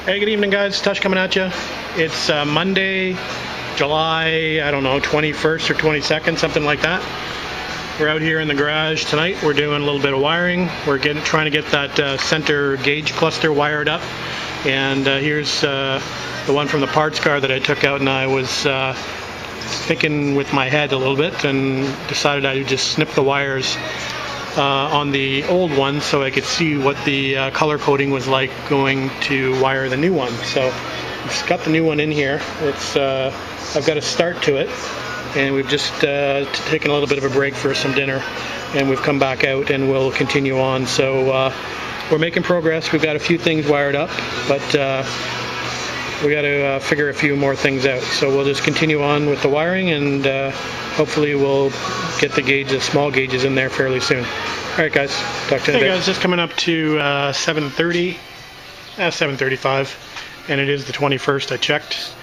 Hey, good evening, guys. Tush coming at you. It's Monday, July, I don't know, 21st or 22nd, something like that. We're out here in the garage tonight. We're doing a little bit of wiring. We're trying to get that center gauge cluster wired up. And here's the one from the parts car that I took out, and I was thinking with my head a little bit and decided I would just snip the wires on the old one so I could see what the color coding was like going to wire the new one. So I've just got the new one in here. It's I've got a start to it, and we've just taken a little bit of a break for some dinner, and we've come back out and we'll continue on. So we're making progress. We've got a few things wired up, but we got to figure a few more things out. So we'll just continue on with the wiring, and hopefully we'll get the small gauges in there fairly soon. Alright guys, talk to you in a bit. Hey guys, just coming up to 7:35, and it is the 21st, I checked.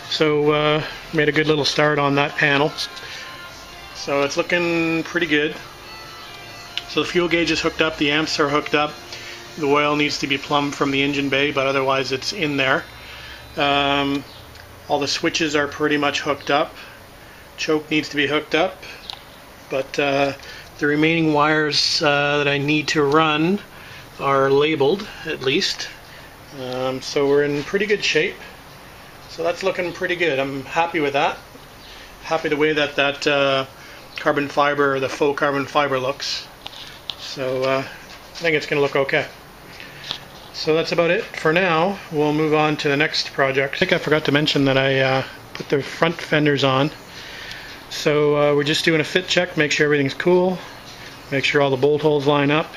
So made a good little start on that panel. So it's looking pretty good. So the fuel gauge is hooked up, the amps are hooked up, the oil needs to be plumbed from the engine bay, but otherwise it's in there. All the switches are pretty much hooked up. Choke needs to be hooked up, but the remaining wires that I need to run are labeled, at least. So we're in pretty good shape. So that's looking pretty good. I'm happy with that. Happy the way that carbon fiber, or the faux carbon fiber, looks. So I think it's going to look okay. So that's about it for now. We'll move on to the next project. I think I forgot to mention that I put the front fenders on. So we're just doing a fit check, make sure everything's cool, make sure all the bolt holes line up.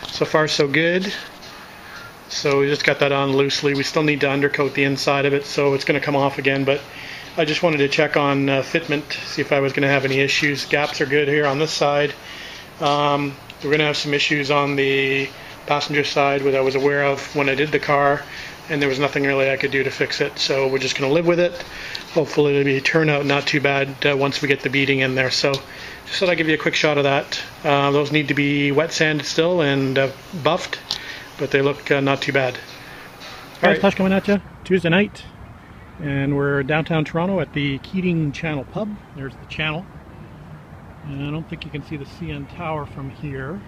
So far so good. So we just got that on loosely. We still need to undercoat the inside of it, so it's going to come off again, but I just wanted to check on fitment, see if I was going to have any issues. Gaps are good here on this side. We're going to have some issues on the passenger side that I was aware of when I did the car, and there was nothing really I could do to fix it, so we're just going to live with it. Hopefully it'll turn out not too bad once we get the beading in there. So just thought I'd give you a quick shot of that. Those need to be wet sanded still and buffed, but they look not too bad. Alright, Tush coming at you Tuesday night, and we're downtown Toronto at the Keating Channel Pub. There's the channel, and I don't think you can see the CN Tower from here.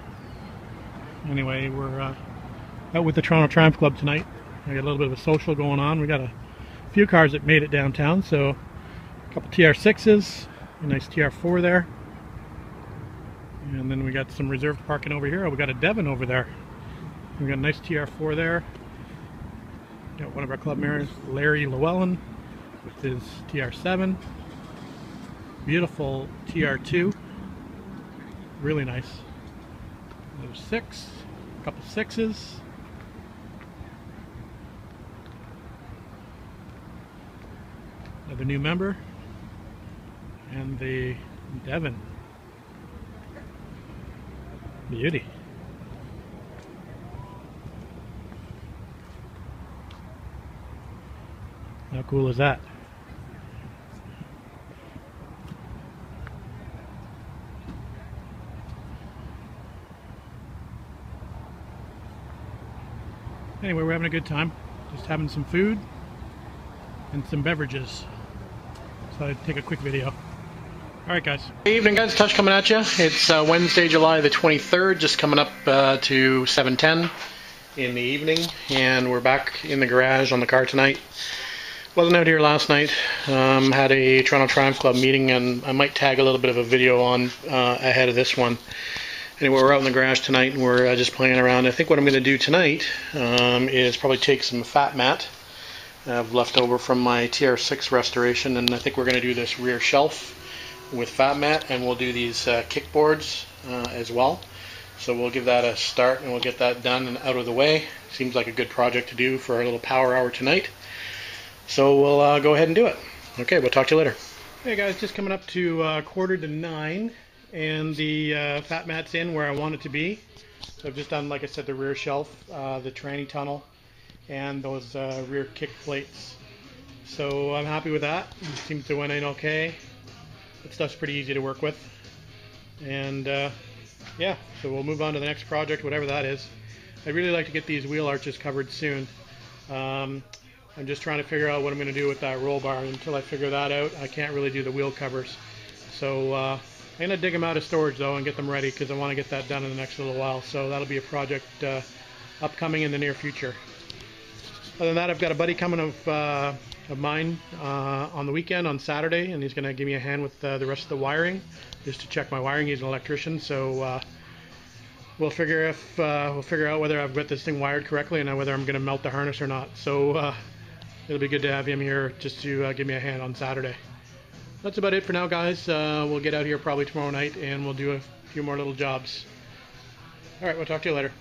Anyway, we're out with the Toronto Triumph Club tonight. We got a little bit of a social going on. We got a few cars that made it downtown, so a couple TR6s, a nice TR4 there, and then we got some reserved parking over here. Oh, we got a Devon over there. We got a nice TR4 there. Got one of our club members, Larry Llewellyn, with his TR7. Beautiful TR2, really nice. There's six, a couple sixes. Another new member, and the Devon. Beauty. How cool is that? Anyway, we're having a good time. Just having some food and some beverages. So I'd take a quick video. Alright guys. Good evening guys, Tush coming at you. It's Wednesday, July the 23rd, just coming up to 7:10 in the evening, and we're back in the garage on the car tonight. Wasn't out here last night. Had a Toronto Triumph Club meeting, and I might tag a little bit of a video on ahead of this one. Anyway, we're out in the garage tonight, and we're just playing around. I think what I'm going to do tonight is probably take some fat mat I've left over from my TR6 restoration, and I think we're going to do this rear shelf with fat mat, and we'll do these kickboards as well. So we'll give that a start, and we'll get that done and out of the way. Seems like a good project to do for our little power hour tonight. So we'll go ahead and do it. Okay, we'll talk to you later. Hey guys, just coming up to 8:45, and the fat mat's in where I want it to be. So I've just done, like I said, the rear shelf, the tranny tunnel, and those rear kick plates. So I'm happy with that. It seems to went in okay. That stuff's pretty easy to work with. And yeah, so we'll move on to the next project, whatever that is. I'd really like to get these wheel arches covered soon. I'm just trying to figure out what I'm going to do with that roll bar. Until I figure that out, I can't really do the wheel covers. So I'm going to dig them out of storage though and get them ready, because I want to get that done in the next little while. So that'll be a project upcoming in the near future. Other than that, I've got a buddy coming of mine on the weekend, on Saturday, and he's going to give me a hand with the rest of the wiring, just to check my wiring. He's an electrician, so we'll figure out whether I've got this thing wired correctly and whether I'm going to melt the harness or not. So it'll be good to have him here just to give me a hand on Saturday. That's about it for now, guys. We'll get out here probably tomorrow night and we'll do a few more little jobs. Alright, we'll talk to you later.